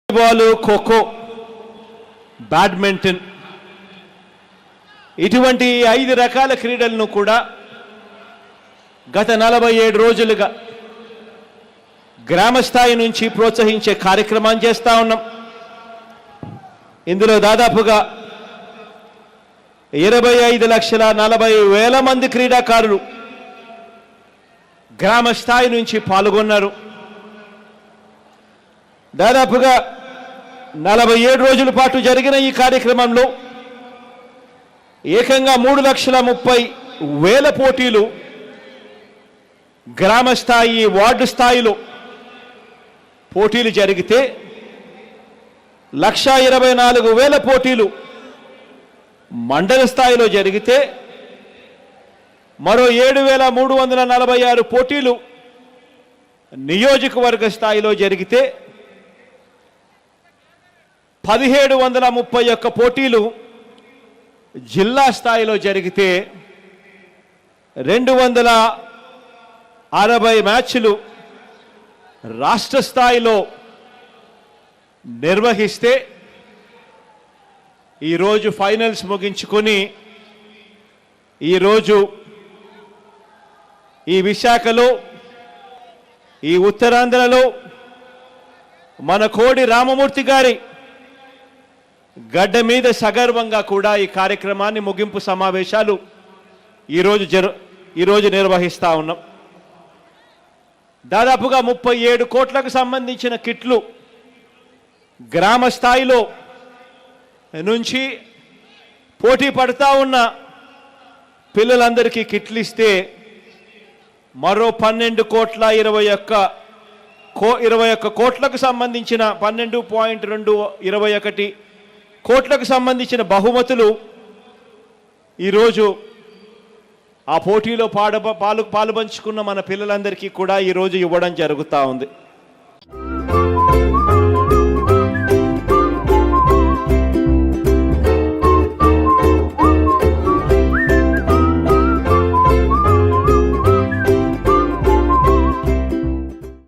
Volleyball, kho kho, badminton ఇటువంటి 5 రకాల క్రీడలను కూడా గత 47 రోజులుగా గ్రామ స్థాయి నుంచి ప్రోత్సహించే కార్యక్రమాన్ని చేస్తూ ఉన్నాం. ఇందులో దాదాపుగా 25,40,000 మంది క్రీడాకారులు గ్రామ స్థాయి నుంచి పాల్గొన్నారు. దాదాపుగా 47 రోజుల పాటు జరిగిన ఈ కార్యక్రమంలో ఏకంగా 3,30,000 పోటీలు గ్రామ స్థాయి, వార్డు స్థాయిలో పోటీలు జరిగితే 1,24,000 పోటీలు మండల స్థాయిలో జరిగితే మరో 7,346 పోటీలు నియోజకవర్గ స్థాయిలో జరిగితే 1,731 పోటీలు జిల్లా స్థాయిలో జరిగితే 260 మ్యాచ్లు రాష్ట్ర స్థాయిలో నిర్వహిస్తే ఈరోజు ఫైనల్స్ ముగించుకొని ఈరోజు ఈ విశాఖలో, ఈ ఉత్తరాంధ్రలో మన కోడి రామమూర్తి గారి గడ్డ మీద సగర్వంగా కూడా ఈ కార్యక్రమాన్ని ముగింపు సమావేశాలు ఈరోజు నిర్వహిస్తూ ఉన్నాం. దాదాపుగా 37 కోట్లకు సంబంధించిన కిట్లు గ్రామ స్థాయిలో నుంచి పోటీ పడుతూ ఉన్న పిల్లలందరికీ కిట్లు ఇస్తే మరో 12,21 కోట్లకు సంబంధించిన 12.221 కోట్లకు సంబంధించిన బహుమతులు ఈరోజు ఆ పోటీలో పాలుపంచుకున్న మన పిల్లలందరికీ కూడా ఈరోజు ఇవ్వడం జరుగుతూ ఉంది.